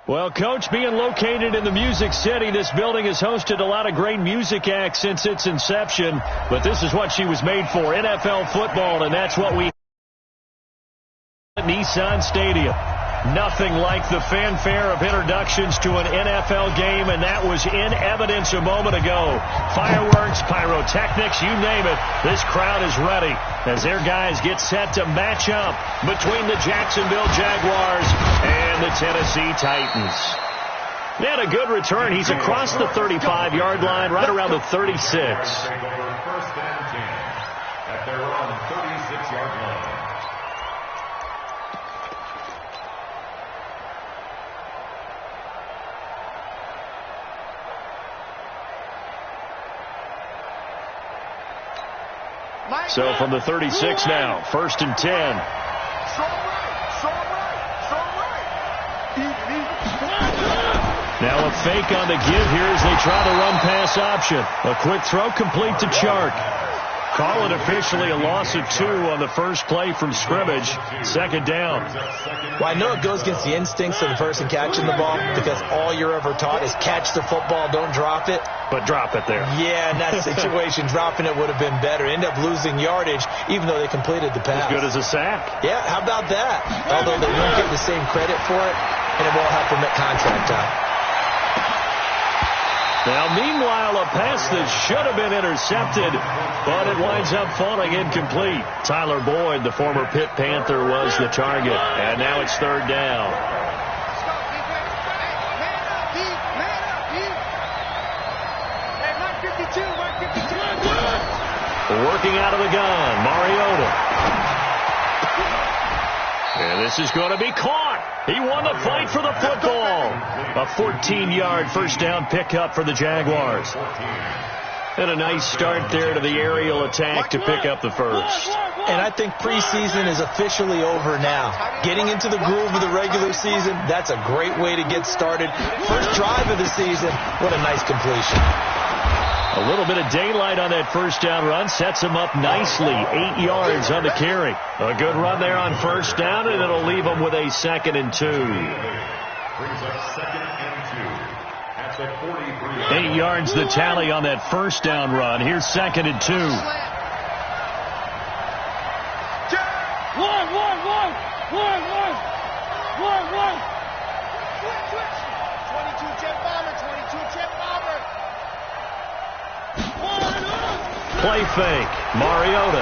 Well, Coach, being located in the Music City, this building has hosted a lot of great music acts since its inception. But this is what she was made for, NFL football, and that's what we at Nissan Stadium. Nothing like the fanfare of introductions to an NFL game, and that was in evidence a moment ago. Fireworks, pyrotechnics, you name it. This crowd is ready as their guys get set to match up between the Jacksonville Jaguars and the Tennessee Titans. He had a good return. He's across the 35-yard line, right around the 36. First and 10 at their own 36-yard line. So from the 36 now, first and 10. Now a fake on the give here as they try the run-pass option. A quick throw complete to Chark. Call it officially a loss of 2 on the first play from scrimmage. Second down. Well, I know it goes against the instincts of the person catching the ball because all you're ever taught is catch the football, don't drop it. But drop it there. Yeah, in that situation, dropping it would have been better. End up losing yardage, even though they completed the pass. As good as a sack. Yeah, how about that? Although they won't get the same credit for it, and it won't help them at contract time. Now, meanwhile, a pass that should have been intercepted, but it winds up falling incomplete. Tyler Boyd, the former Pitt Panther, was the target. And now it's third down. Working out of the gun, Mariota. And this is going to be caught. He won the fight for the football. A 14-yard first down pickup for the Jaguars. And a nice start there to the aerial attack to pick up the first. And I think preseason is officially over now. Getting into the groove of the regular season, that's a great way to get started. First drive of the season, what a nice completion. A little bit of daylight on that first down run sets him up nicely. 8 yards on the carry. A good run there on first down, and it'll leave him with a second and 2. Brings up second and 2 at the 43. 8 yards the tally on that first down run. Here's second and 2. Play fake. Mariota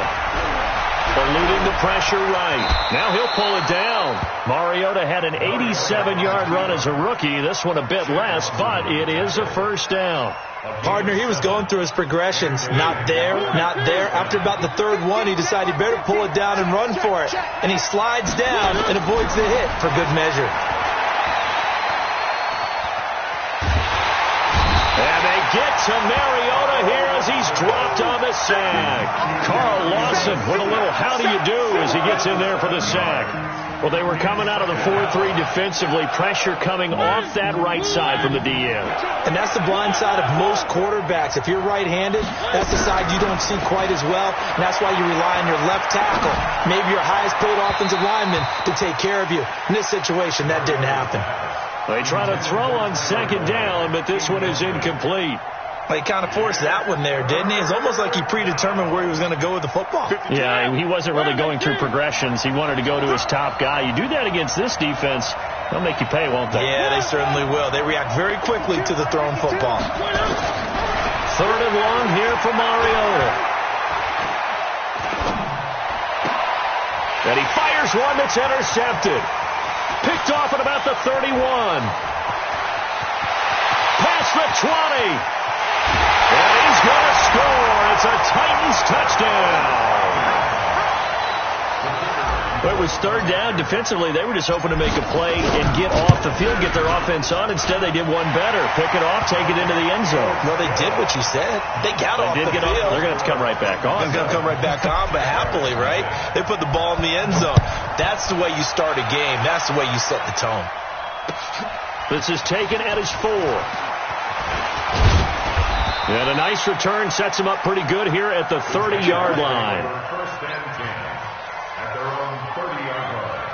eluding the pressure right. Now he'll pull it down. Mariota had an 87-yard run as a rookie. This one a bit less, but it is a first down. Partner, he was going through his progressions. Not there, not there. After about the third one, he decided he better pull it down and run for it. And he slides down and avoids the hit for good measure. And they get to Mariota here as he's dropped on the sack. Carl Lawson with a little how do you do as he gets in there for the sack. Well, they were coming out of the 4-3 defensively. Pressure coming off that right side from the DN. And that's the blind side of most quarterbacks. If you're right-handed, that's the side you don't see quite as well. And that's why you rely on your left tackle, maybe your highest-paid offensive lineman, to take care of you. In this situation, that didn't happen. They try to throw on second down, but this one is incomplete. Well, he kind of forced that one there, didn't he? It's almost like he predetermined where he was going to go with the football. Yeah, he wasn't really going through progressions. He wanted to go to his top guy. You do that against this defense, they'll make you pay, won't they? Yeah, they certainly will. They react very quickly to the thrown football. Third and long here for Mariota. And he fires one that's intercepted. Picked off at about the 31. Past the 20. And he's going to score. It's a Titans touchdown. It was third down. Defensively, they were just hoping to make a play and get off the field, get their offense on. Instead, they did one better. Pick it off, take it into the end zone. Well, they did what you said. They got off the field. They're going to have to come right back on. They're going to come right back on, but happily, right? They put the ball in the end zone. That's the way you start a game. That's the way you set the tone. This is taken at his 4. And a nice return sets him up pretty good here at the 30-yard line. First and 10 at their own 30-yard line.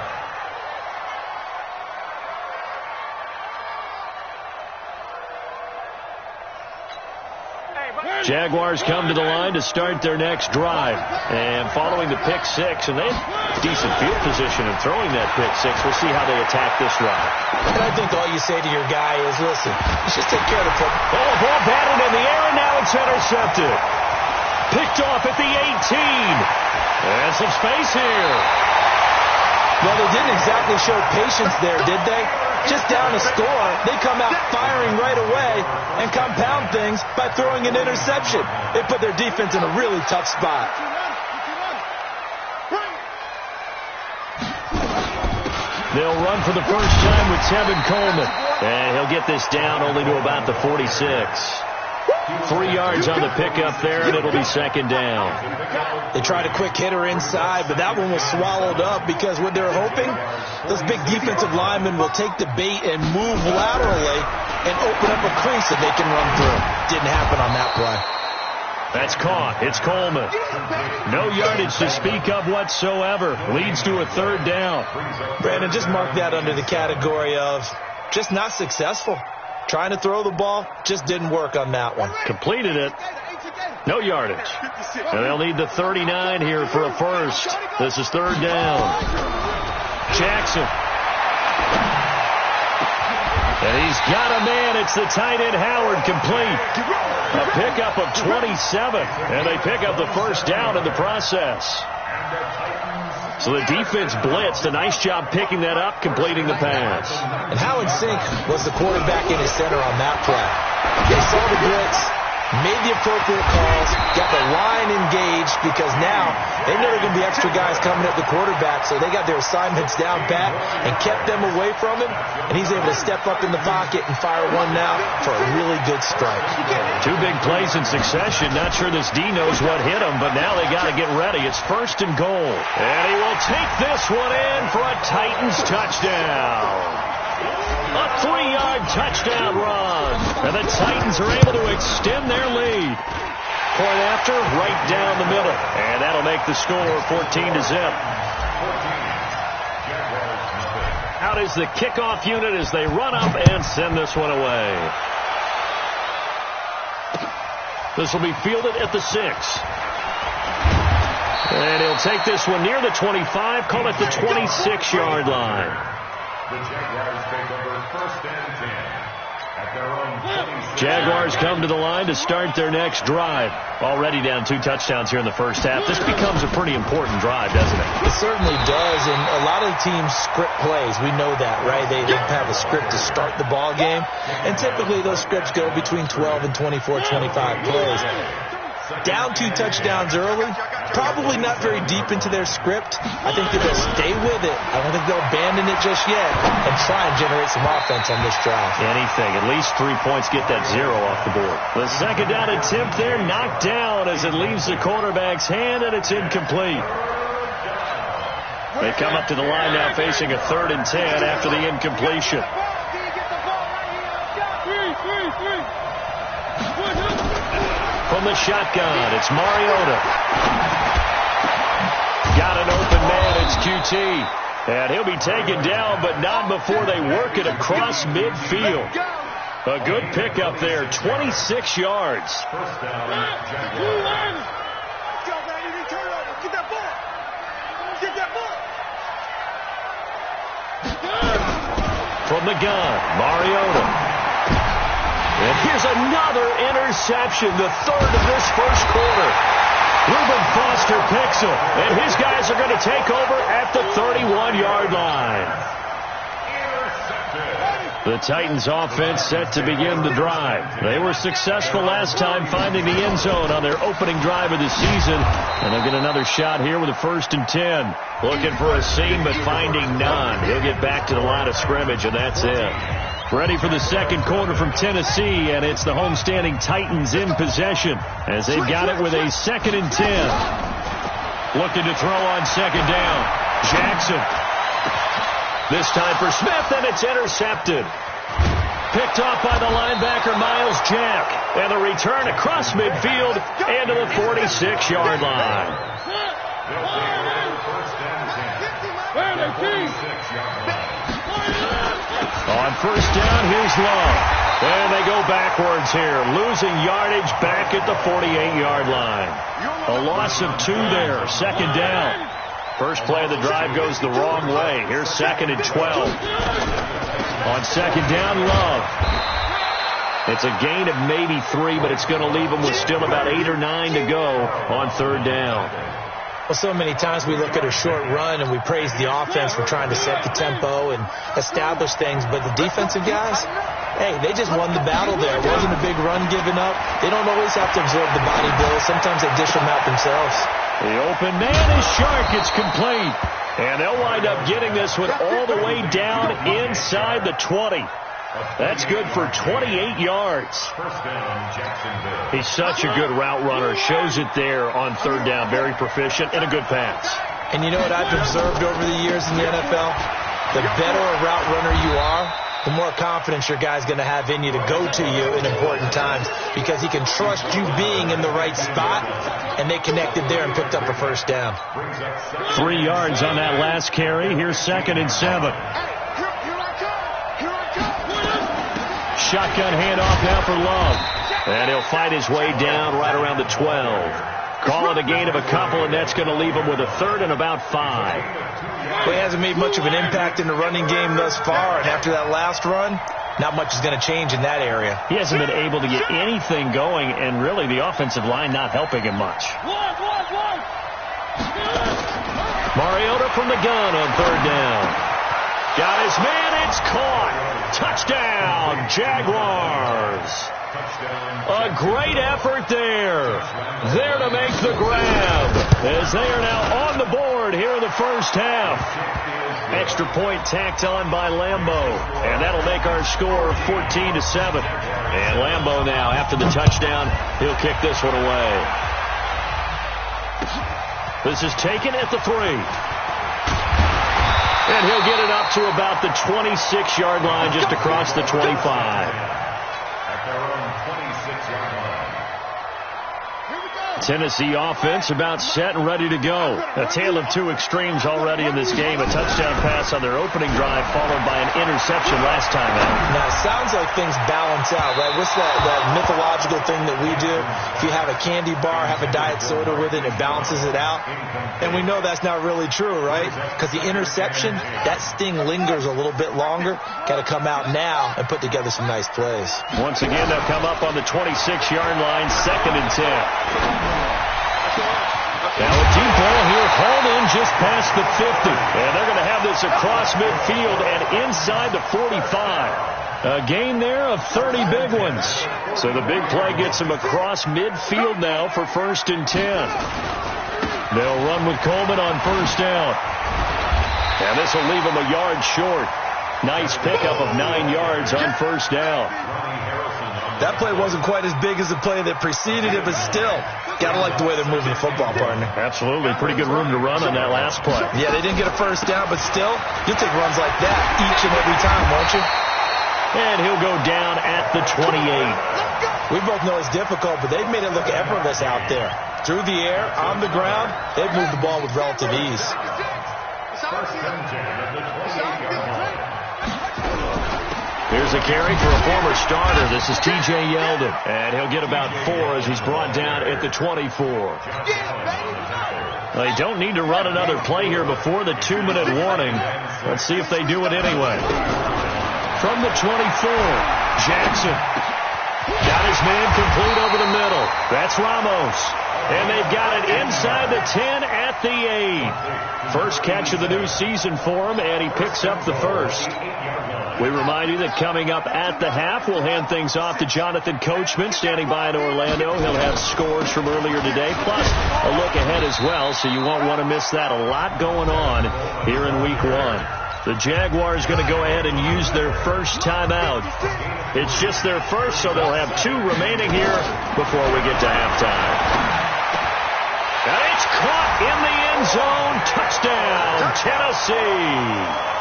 Jaguars come to the line to start their next drive. And following the pick six, and they have decent field position in throwing that pick six. We'll see how they attack this drive. And I think all you say to your guy is, listen, let's just take care of the football. Oh, ball batted in the air, and now it's intercepted. Picked off at the 18. And some space here. Well, they didn't exactly show patience there, did they? Just down a score, they come out firing right away and compound things by throwing an interception. They put their defense in a really tough spot. They'll run for the first time with Tevin Coleman. And he'll get this down only to about the 46. 3 yards on the pickup there, and it'll be second down. They tried a quick hitter inside, but that one was swallowed up because what they're hoping, those big defensive linemen will take the bait and move laterally and open up a crease that they can run through. Didn't happen on that play. That's caught. It's Coleman. No yardage to speak of whatsoever. Leads to a third down. Brandon, just mark that under the category of just not successful. Trying to throw the ball, just didn't work on that one. Completed it. No yardage. And they'll need the 39 here for a first. This is third down. Jackson. And he's got a man. It's the tight end Howard, complete. A pickup of 27. And they pick up the first down in the process. So the defense blitzed. A nice job picking that up, completing the pass. And Howard Sink was the quarterback in his center on that play. They saw the blitz, made the appropriate calls, got the line engaged because now they know there are going to be extra guys coming at the quarterback, so they got their assignments down pat and kept them away from him, and he's able to step up in the pocket and fire one now for a really good strike. 2 big plays in succession. Not sure this D knows what hit him, but now they got to get ready. It's first and goal. And he will take this one in for a Titans touchdown. A 3-yard touchdown run. And the Titans are able to extend their lead. Point after, right down the middle. And that'll make the score 14-0. Out is the kickoff unit as they run up and send this one away. This will be fielded at the 6. And he'll take this one near the 25, call it the 26-yard line. The Jaguars take over first and 10 at their own 26. Jaguars come to the line to start their next drive. Already down 2 touchdowns here in the first half. This becomes a pretty important drive, doesn't it? It certainly does, and a lot of the teams script plays. We know that, right? They have a script to start the ball game, and typically those scripts go between 12 and 24, 25 plays. Down 2 touchdowns early, probably not very deep into their script. I think that they'll stay with it. I don't think they'll abandon it just yet and try and generate some offense on this drive. Anything. At least 3 points, get that 0 off the board. The second down attempt there, knocked down as it leaves the quarterback's hand, and it's incomplete. They come up to the line now facing a 3rd and 10 after the incompletion. From the shotgun, it's Mariota. Got an open man, it's QT. And he'll be taken down, but not before they work it across midfield. A good pickup there, 26 yards. First down, Jaguars. From the gun, Mariota. And here's another interception, the 3rd of this first quarter. Reuben Foster picks him, and his guys are going to take over at the 31-yard line. The Titans offense set to begin the drive. They were successful last time finding the end zone on their opening drive of the season, and they'll get another shot here with a 1st and 10. Looking for a seam, but finding none. He'll get back to the line of scrimmage, and that's it. Ready for the second quarter from Tennessee, and it's the homestanding Titans in possession as they've got it with a 2nd and 10. Looking to throw on second down. Jackson. This time for Smith, and it's intercepted. Picked off by the linebacker, Miles Jack. And the return across midfield and to the 46-yard line. On first down, here's Love. And they go backwards here, losing yardage back at the 48-yard line. A loss of 2 there, second down. First play of the drive goes the wrong way. Here's second and 12. On second down, Love. It's a gain of maybe 3, but it's going to leave them with still about 8 or 9 to go on third down. Well, so many times we look at a short run and we praise the offense for trying to set the tempo and establish things, but the defensive guys, hey, they just won the battle there. It wasn't a big run given up. They don't always have to absorb the body blows. Sometimes they dish them out themselves. The open man is Shark. It's complete. And they'll wind up getting this one all the way down inside the 20. That's good for 28 yards. First down, Jacksonville. He's such a good route runner. Shows it there on third down. Very proficient and a good pass. And you know what I've observed over the years in the NFL? The better a route runner you are, the more confidence your guy's going to have in you to go to you in important times because he can trust you being in the right spot, and they connected there and picked up a first down. 3 yards on that last carry. Here's second and 7. Shotgun handoff now for Love. And he'll fight his way down right around the 12. Call it a gain of a couple, and that's going to leave him with a third and about 5. Well, he hasn't made much of an impact in the running game thus far, and after that last run, not much is going to change in that area. He hasn't been able to get anything going, and really the offensive line not helping him much. Mariota from the gun on third down. Got his man, it's caught. Touchdown, Jaguars. A great effort there. There to make the grab as they are now on the board here in the first half. Extra point tacked on by Lambeau, and that'll make our score 14-7. And Lambeau now, after the touchdown, he'll kick this one away. This is taken at the 3. And he'll get it up to about the 26-yard line, just across the 25. At their own 26-yard line. Tennessee offense about set and ready to go. A tale of two extremes already in this game. A touchdown pass on their opening drive followed by an interception last time out. Now, it sounds like things balance out, right? What's that mythological thing that we do? If you have a candy bar, have a diet soda with it, it balances it out. And we know that's not really true, right? Because the interception, that sting lingers a little bit longer. Got to come out now and put together some nice plays. Once again, they'll come up on the 26-yard line, second and 10. Now a deep ball here, hauled in just past the 50. And they're going to have this across midfield and inside the 45. A gain there of 30 big ones. So the big play gets them across midfield now for first and 10. They'll run with Coleman on first down. And this will leave them a yard short. Nice pickup of 9 yards on first down. That play wasn't quite as big as the play that preceded it, but still, gotta like the way they're moving the football, partner. Absolutely. Pretty good room to run on that last play. Yeah, they didn't get a first down, but still, you'll take runs like that each and every time, won't you? And he'll go down at the 28. We both know it's difficult, but they've made it look effortless out there. Through the air, on the ground, they've moved the ball with relative ease. First and 10 at the 28-yard line. Here's a carry for a former starter. This is T.J. Yeldon. And he'll get about 4 as he's brought down at the 24. They don't need to run another play here before the 2-minute warning. Let's see if they do it anyway. From the 24, Jackson. Got his man complete over the middle. That's Ramos. And they've got it inside the 10 at the 8. First catch of the new season for him, and he picks up the first. We remind you that coming up at the half, we'll hand things off to Jonathan Coachman, standing by in Orlando. He'll have scores from earlier today, plus a look ahead as well, so you won't want to miss that. A lot going on here in Week 1. The Jaguars going to go ahead and use their first timeout. It's just their first, so they'll have 2 remaining here before we get to halftime. And it's caught in the end zone. Touchdown, Tennessee.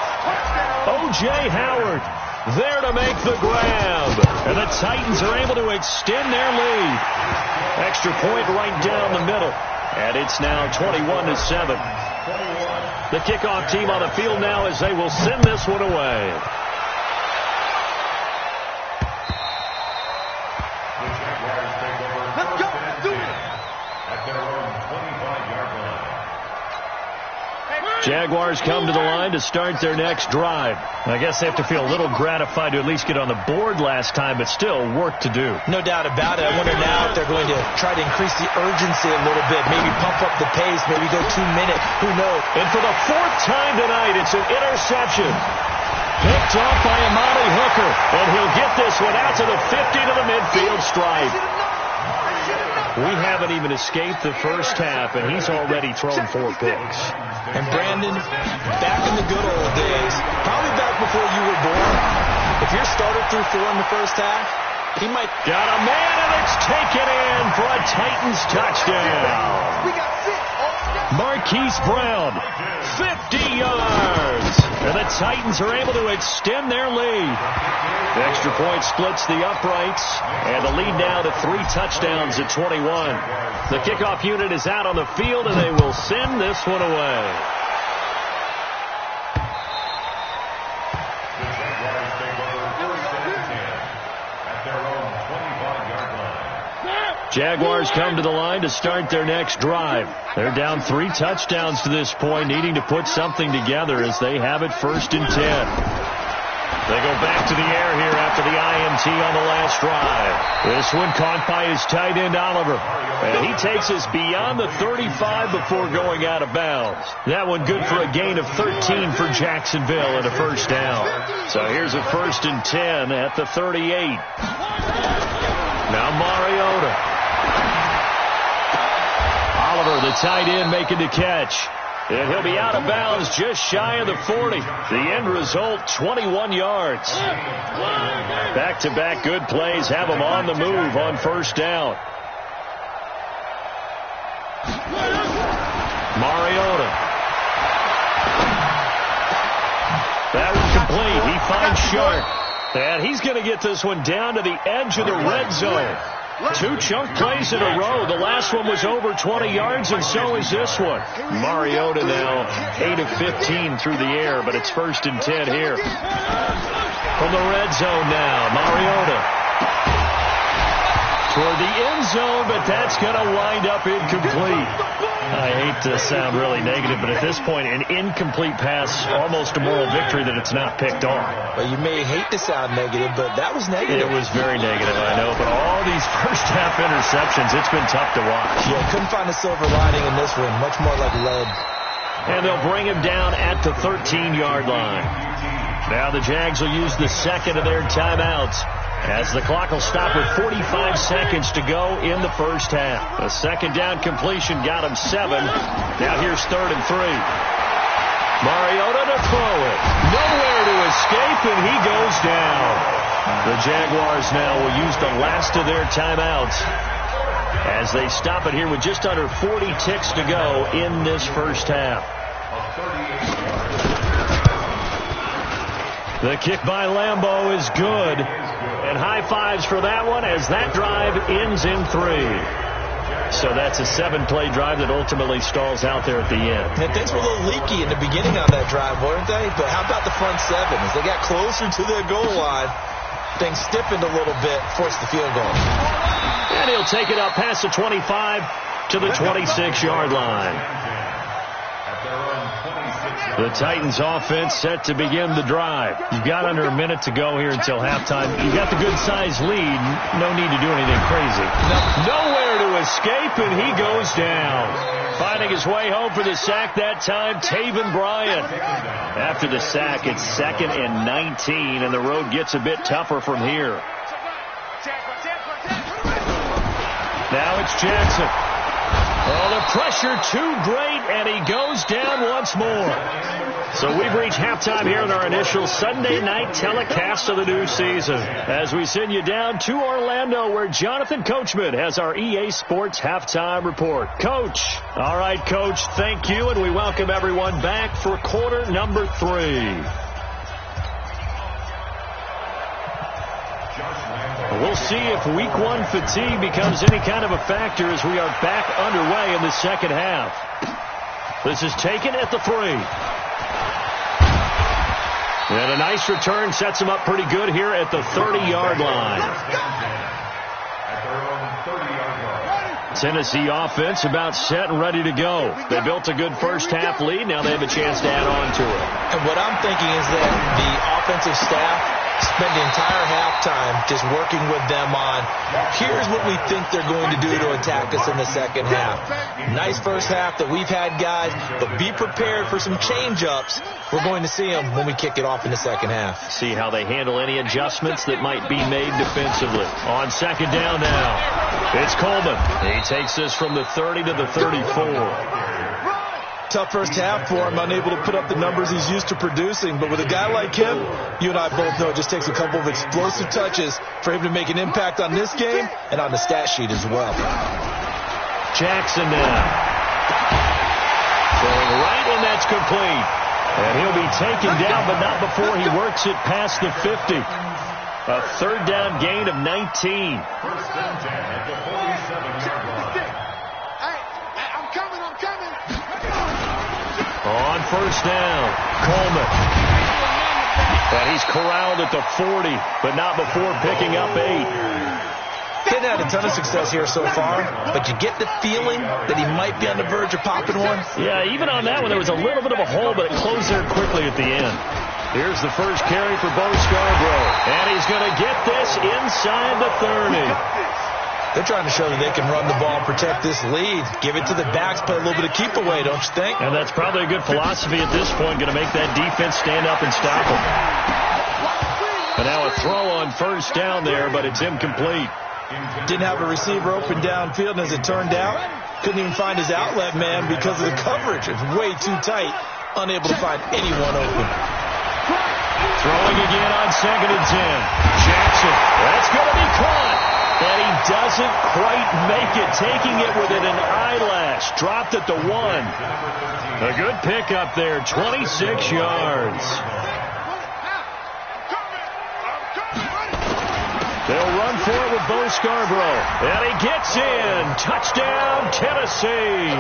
O.J. Howard there to make the grab. And the Titans are able to extend their lead. Extra point right down the middle. And it's now 21-7. The kickoff team on the field now as they will send this one away. Jaguars come to the line to start their next drive. I guess they have to feel a little gratified to at least get on the board last time, but still work to do. No doubt about it. I wonder now if they're going to try to increase the urgency a little bit, maybe pump up the pace, maybe go 2 minutes. Who knows? And for the 4th time tonight, it's an interception. Picked off by Amari Hooker, and he'll get this one out to the 50 to the midfield stripe. We haven't even escaped the first half, and he's already thrown 4 picks. And Brandon, back in the good old days, probably back before you were born, if your starter threw 4 in the first half, he might... Got a man, and it's taken in for a Titans touchdown. Marquise Brown, 50 yards. And the Titans are able to extend their lead. The extra point splits the uprights, and the lead now to 3 touchdowns at 21. The kickoff unit is out on the field, and they will send this one away. Jaguars come to the line to start their next drive. They're down 3 touchdowns to this point, needing to put something together as they have it 1st and 10. They go back to the air here after the INT on the last drive. This one caught by his tight end, Oliver. And he takes us beyond the 35 before going out of bounds. That one good for a gain of 13 for Jacksonville and a 1st down. So here's a 1st and 10 at the 38. Now Mariota. Oliver, the tight end, making the catch. And he'll be out of bounds just shy of the 40. The end result, 21 yards. Back-to-back good plays have him on the move on 1st down. Mariota. That one complete. He finds Sharp. And he's going to get this one down to the edge of the red zone. 2 chunk plays in a row. The last one was over 20 yards, and so is this one. Mariota now 8 of 15 through the air, but it's 1st and 10 here. From the red zone now, Mariota. Toward the end zone, but that's going to wind up incomplete. I hate to sound really negative, but at this point, an incomplete pass, almost a moral victory that it's not picked off. Well, you may hate to sound negative, but that was negative. It was very negative, I know, but all these first-half interceptions, it's been tough to watch. Yeah, couldn't find a silver lining in this one, much more like lead. And they'll bring him down at the 13-yard line. Now the Jags will use the 2nd of their timeouts, as the clock will stop with 45 seconds to go in the 1st half. A 2nd down completion got him 7. Now here's 3rd and 3. Mariota to throw it. Nowhere to escape, and he goes down. The Jaguars now will use the last of their timeouts as they stop it here with just under 40 ticks to go in this 1st half. The kick by Lambeau is good. And high fives for that one as that drive ends in 3. So that's a 7-play drive that ultimately stalls out there at the end. And things were a little leaky in the beginning on that drive, weren't they? But how about the front 7? As they got closer to their goal line, things stiffened a little bit, forced the field goal. And he'll take it up past the 25 to the 26-yard line. The Titans offense set to begin the drive. You've got under a minute to go here until halftime. You've got the good-sized lead. No need to do anything crazy. Nowhere to escape, and he goes down. Finding his way home for the sack that time, Taven Bryan. After the sack, it's 2nd and 19, and the road gets a bit tougher from here. Now it's Jackson. Oh, the pressure too great, and he goes down once more. So we've reached halftime here in our initial Sunday night telecast of the new season, as we send you down to Orlando, where Jonathan Coachman has our EA Sports halftime report. Coach. All right, Coach, thank you, and we welcome everyone back for quarter number 3. We'll see if week 1 fatigue becomes any kind of a factor as we are back underway in the 2nd half. This is taken at the 3. And a nice return sets him up pretty good here at the 30-yard line. Tennessee offense about set and ready to go. They built a good first-half lead. Now they have a chance to add on to it. And what I'm thinking is that the offensive staff spent the entire halftime just working with them on, here's what we think they're going to do to attack us in the second half. Nice first half that we've had, guys, but be prepared for some change-ups. We're going to see them when we kick it off in the second half. See how they handle any adjustments that might be made defensively. On second down now, it's Coleman. He takes this from the 30 to the 34. Tough first half for him, unable to put up the numbers he's used to producing. But with a guy like him, you and I both know it just takes a couple of explosive touches for him to make an impact on this game and on the stat sheet as well. Jackson now. Throwing right, and that's complete. And he'll be taken down, but not before he works it past the 50. A third down gain of 19. First and 10 at the 47-yard line. I'm coming. On first down, Coleman. And he's corralled at the 40, but not before picking up 8. Didn't have a ton of success here so far, but you get the feeling that he might be on the verge of popping one. Yeah, even on that one, there was a little bit of a hole, but it closed there quickly at the end. Here's the first carry for Bo Scarborough, and he's going to get this inside the 30. They're trying to show that they can run the ball and protect this lead. Give it to the backs, play a little bit of keep away, don't you think? And that's probably a good philosophy at this point, going to make that defense stand up and stop them. And now a throw on first down there, but it's incomplete. Didn't have a receiver open downfield, and as it turned out, couldn't even find his outlet man because of the coverage. It's way too tight, unable to find anyone open. Throwing again on second and 10. Jackson, that's going to be caught. And he doesn't quite make it, taking it within an eyelash. Dropped at the 1. A good pickup there, 26 yards. They'll run for it with Bo Scarborough. And he gets in. Touchdown, Tennessee.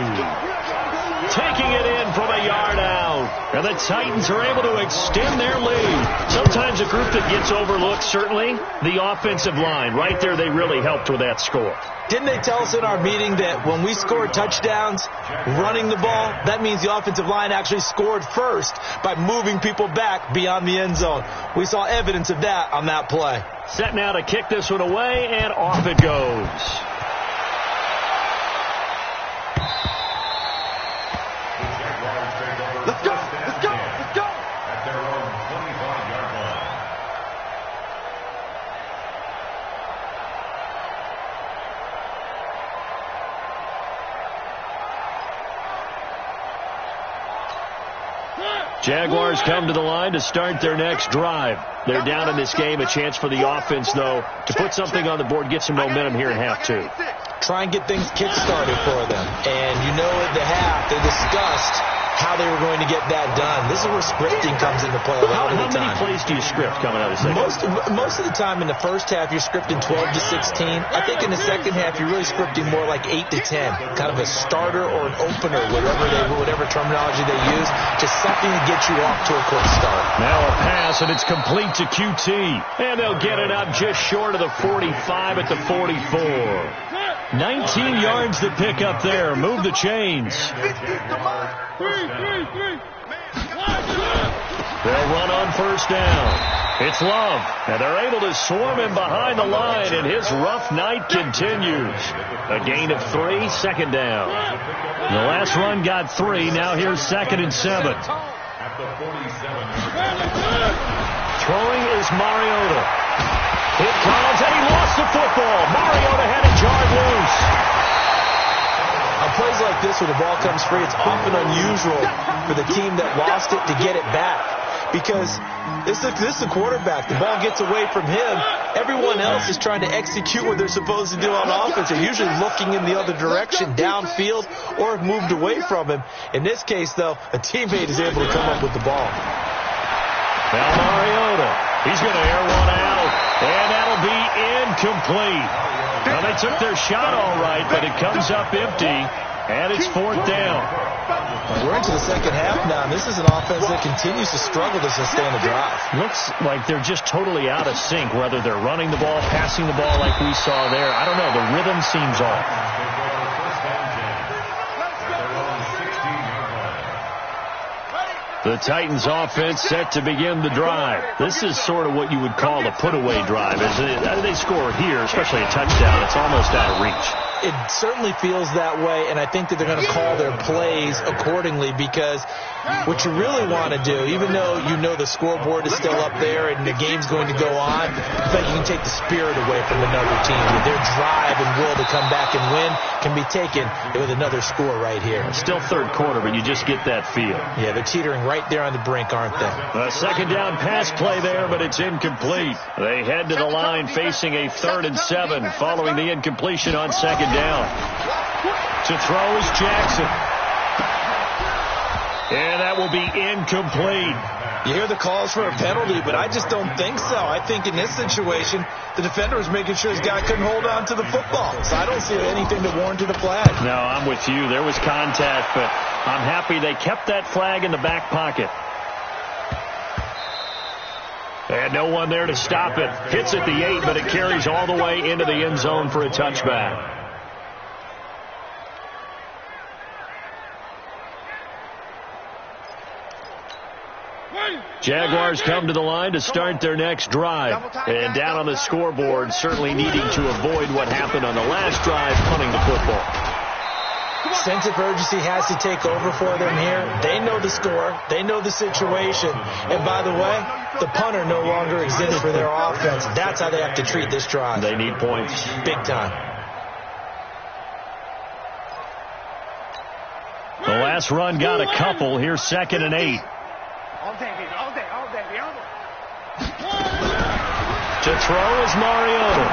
Taking it in from a yard out. And the Titans are able to extend their lead. Sometimes a group that gets overlooked, certainly, the offensive line. Right there, they really helped with that score. Didn't they tell us in our meeting that when we score touchdowns running the ball, that means the offensive line actually scored first by moving people back beyond the end zone? We saw evidence of that on that play. Set now to kick this one away, and off it goes. Let's go. At their own 25-yard line. Jaguars come to the line to start their next drive. They're down in this game. A chance for the offense, though, to put something on the board, get some momentum here in half 2. Try and get things kick-started for them. And you know at the half, they discussed how they were going to get that done. This is where scripting comes into play a lot of the time. How many plays do you script coming out of the second? Most of the time in the first half, you're scripting 12 to 16. I think in the second half, you're really scripting more like 8 to 10. Kind of a starter or an opener, whatever terminology they use. Just something to get you off to a quick start. Now a pass, and it's complete to QT. And they'll get it up just short of the 45 at the 44. 19 yards to pick up there. Move the chains. They'll run on first down. It's Love, and they're able to swarm him behind the line, and his rough night continues. A gain of 3, second down. The last run got 3. Now here's second and 7. At the 47. Throwing is Mariota. It comes, and he lost the football. Mariota had it jarred loose. On plays like this, where the ball comes free, it's often unusual for the team that lost it to get it back. Because this is the quarterback. The ball gets away from him. Everyone else is trying to execute what they're supposed to do on offense. They're usually looking in the other direction, downfield, or have moved away from him. In this case, though, a teammate is able to come up with the ball. Now Mariota, he's going to air one out, and that'll be incomplete. Now they took their shot all right, but it comes up empty, and it's fourth down. We're into the second half now, and this is an offense that continues to struggle to sustain a drive. Looks like they're just totally out of sync, whether they're running the ball, passing the ball like we saw there. I don't know. The rhythm seems off. The Titans offense set to begin the drive. This is sort of what you would call a put-away drive. As they score here, especially a touchdown, it's almost out of reach. It certainly feels that way, and I think that they're going to call their plays accordingly, because what you really want to do, even though you know the scoreboard is still up there and the game's going to go on, I think you can take the spirit away from another team. Their drive and will to come back and win can be taken with another score right here. It's still third quarter, but you just get that feel. Yeah, they're teetering right there on the brink, aren't they? A second down pass play there, but it's incomplete. They head to the line facing a 3rd and 7 following the incompletion on second down. To throw is Jackson. And that will be incomplete. You hear the calls for a penalty, but I just don't think so. I think in this situation, the defender was making sure his guy couldn't hold on to the football. So I don't see anything to warrant a flag. No, I'm with you. There was contact, but I'm happy they kept that flag in the back pocket. And no one there to stop it. Hits at the 8, but it carries all the way into the end zone for a touchback. Jaguars come to the line to start their next drive. And down on the scoreboard, certainly needing to avoid what happened on the last drive, punting the football. Sense of urgency has to take over for them here. They know the score. They know the situation. And by the way, the punter no longer exists for their offense. That's how they have to treat this drive. They need points. Big time. The last run got a couple. Here's 2nd and 8. To throw is Mariota.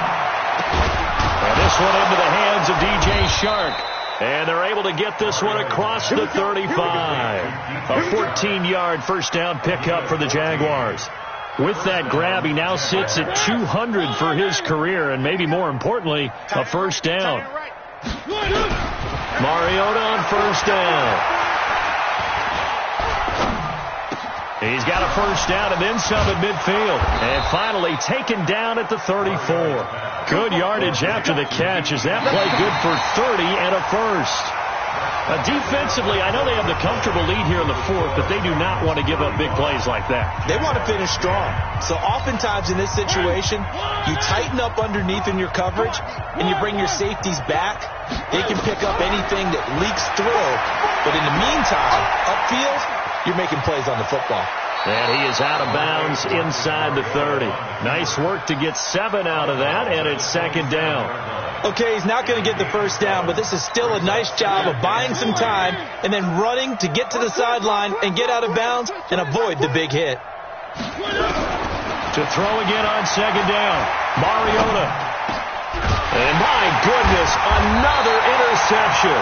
And this one into the hands of DJ Shark. And they're able to get this one across the 35. A 14-yard first down pickup for the Jaguars. With that grab, he now sits at 200 for his career, and maybe more importantly, a first down. Mariota on first down. He's got a first down and then some at midfield. And finally taken down at the 34. Good yardage after the catch. Is that play good for 30 and a first? Defensively, I know they have the comfortable lead here in the 4th, but they do not want to give up big plays like that. They want to finish strong. So oftentimes in this situation, you tighten up underneath in your coverage and you bring your safeties back. They can pick up anything that leaks through. But in the meantime, upfield, you're making plays on the football. And he is out of bounds inside the 30. Nice work to get 7 out of that, and it's 2nd down. Okay, he's not going to get the first down, but this is still a nice job of buying some time and then running to get to the sideline and get out of bounds and avoid the big hit. To throw again on 2nd down, Mariota. And my goodness, another interception.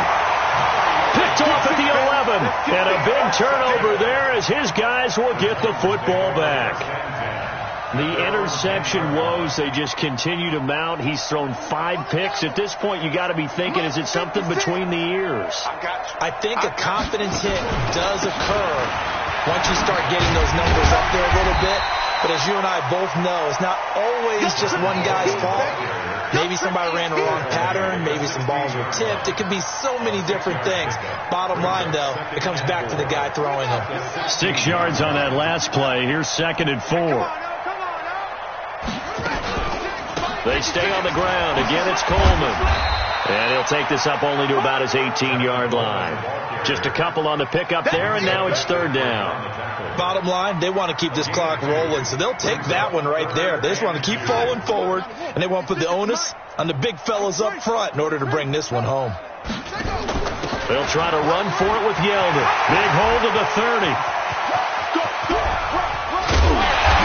Picked off at the 11, and a big turnover there as his guys will get the football back. The interception woes, they just continue to mount. He's thrown 5 picks. At this point, you got to be thinking, is it something between the ears? I think a confidence hit does occur once you start getting those numbers up there a little bit. But as you and I both know, it's not always just one guy's fault. Maybe somebody ran the wrong pattern. Maybe some balls were tipped. It could be so many different things. Bottom line, though, it comes back to the guy throwing them. 6 yards on that last play. Here's 2nd and 4. They stay on the ground. Again, it's Coleman. And he'll take this up only to about his 18-yard line. Just a couple on the pickup there, and now it's 3rd down. Bottom line, they want to keep this clock rolling, so they'll take that one right there. They just want to keep falling forward, and they want to put the onus on the big fellas up front in order to bring this one home. They'll try to run for it with Yeldon. Big hold of the 30.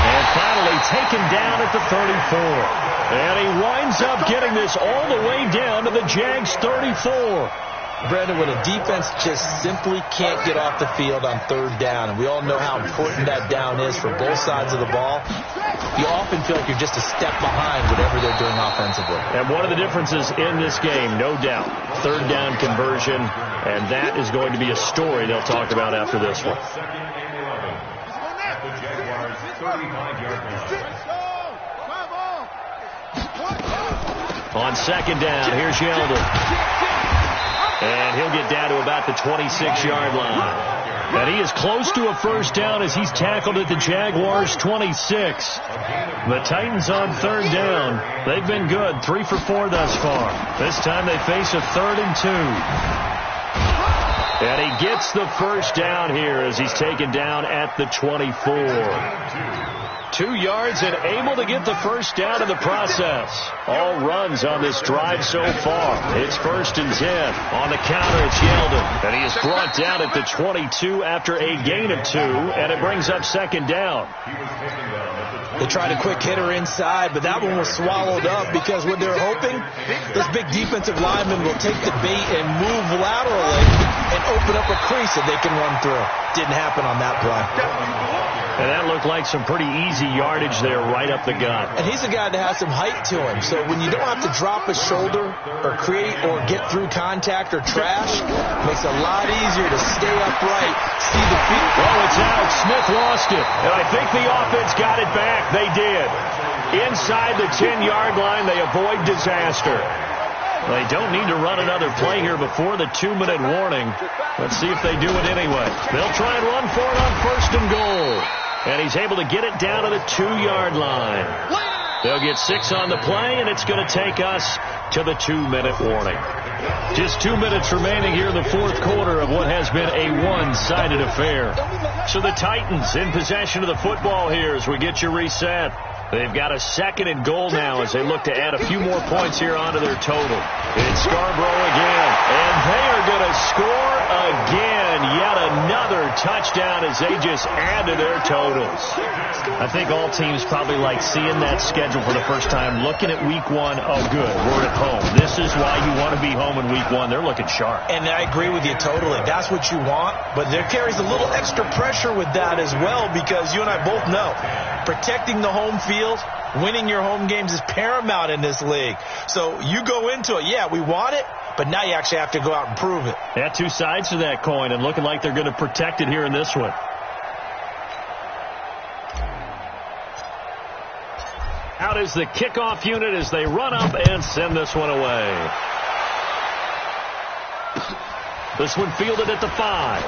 And finally taken down at the 34. And he winds up getting this all the way down to the Jags 34. Brandon, when a defense just simply can't get off the field on 3rd down, and we all know how important that down is for both sides of the ball, you often feel like you're just a step behind whatever they're doing offensively. And one of the differences in this game, no doubt, 3rd down conversion, and that is going to be a story they'll talk about after this one. On 2nd down, here's Yeldon. And he'll get down to about the 26-yard line. And he is close to a first down as he's tackled at the Jaguars' 26. The Titans on third down. They've been good, 3 for 4 thus far. This time they face a 3rd and 2. And he gets the first down here as he's taken down at the 24. 2 yards and able to get the first down in the process. All runs on this drive so far. It's 1st and 10. On the counter, it's Yeldon. And he is brought down at the 22 after a gain of 2, and it brings up 2nd down. They tried a quick hitter inside, but that one was swallowed up because what they're hoping, this big defensive lineman will take the bait and move laterally and open up a crease that they can run through. Didn't happen on that play. And that looked like some pretty easy yardage there right up the gut. And he's a guy that has some height to him. So when you don't have to drop a shoulder or create or get through contact or trash, it makes it a lot easier to stay upright, see the feet. Well, it's out. Smith lost it. And I think the offense got it back. They did. Inside the 10-yard line, they avoid disaster. They don't need to run another play here before the 2-minute warning. Let's see if they do it anyway. They'll try and run for it on 1st and goal. And he's able to get it down to the 2-yard line. They'll get 6 on the play, and it's going to take us to the 2-minute warning. Just 2 minutes remaining here in the 4th quarter of what has been a one-sided affair. So the Titans in possession of the football here as we get you reset. They've got a 2nd and goal now as they look to add a few more points here onto their total. It's Scarborough again, and they are going to score again. Yet another touchdown as they just add to their totals. I think all teams probably like seeing that schedule for the first time, looking at week 1. Oh, good, we're at home. This is why you want to be home in week 1. They're looking sharp. And I agree with you totally. That's what you want, but there carries a little extra pressure with that as well because you and I both know protecting the home field, winning your home games is paramount in this league. So you go into it, yeah, we want it, but now you actually have to go out and prove it. Yeah, 2 sides to that coin, and looking like they're going to protect it here in this one. Out is the kickoff unit as they run up and send this one away. This one fielded at the 5.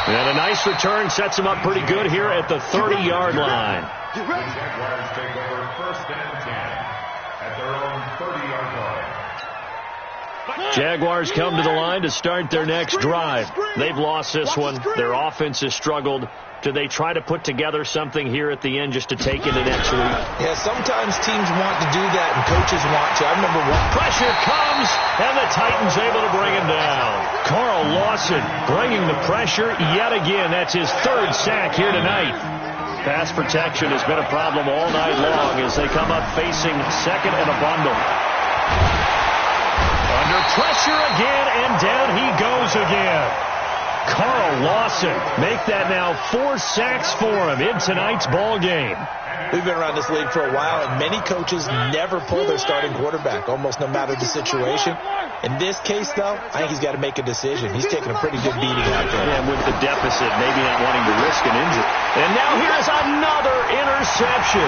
And a nice return sets him up pretty good here at the 30-yard line. The Jaguars take over 1st and 10 at their own 30-yard line. Jaguars come to the line to start their next drive. They've lost this one. Their offense has struggled. Do they try to put together something here at the end just to take into next week? Yeah, sometimes teams want to do that and coaches want to. I remember one. Pressure comes, and the Titans able to bring him down. Carl Lawson bringing the pressure yet again. That's his 3rd sack here tonight. Pass protection has been a problem all night long as they come up facing 2nd and a bundle. Under pressure again, and down he goes again. Carl Lawson make that now 4 sacks for him in tonight's ball game. We've been around this league for a while, and many coaches never pull their starting quarterback, almost no matter the situation. In this case, though, I think he's got to make a decision. He's taking a pretty good beating out there. And with the deficit, maybe not wanting to risk an injury. And now here's another interception.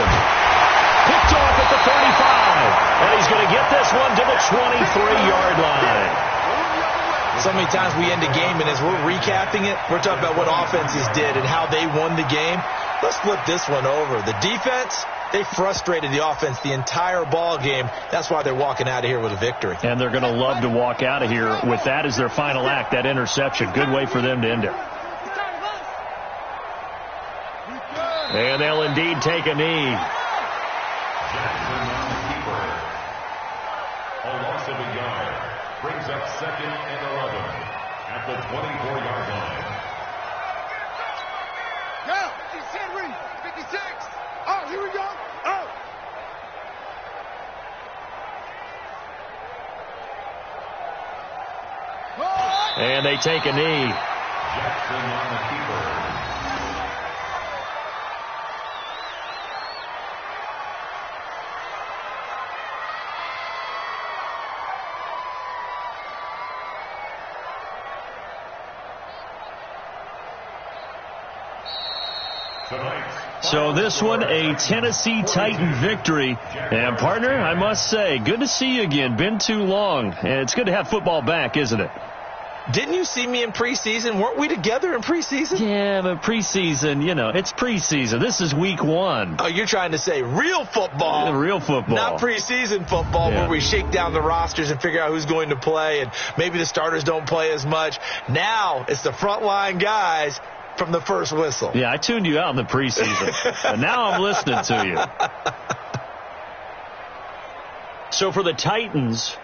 Picked off at the 35. And he's going to get this one to the 23-yard line. So many times we end a game, and as we're recapping it, we're talking about what offenses did and how they won the game. Let's flip this one over. The defense, they frustrated the offense the entire ball game. That's why they're walking out of here with a victory. And they're going to love to walk out of here with that as their final act, that interception. Good way for them to end it. And they'll indeed take a knee. Jackson on the keeper. A loss of a yard. Brings up 2nd and 11 at the 24-yard line. Go! 56! Oh, here we go! Oh! And they take a knee. Jackson on the keeper. So this one, a Tennessee Titan victory. And, partner, I must say, good to see you again. Been too long. And it's good to have football back, isn't it? Didn't you see me in preseason? Weren't we together in preseason? Yeah, but preseason, it's preseason. This is week 1. Oh, you're trying to say real football. Yeah, real football. Not preseason football where we shake down the rosters and figure out who's going to play, and maybe the starters don't play as much. Now it's the frontline guys from the first whistle. Yeah, I tuned you out in the preseason, and now I'm listening to you. So for the Titans,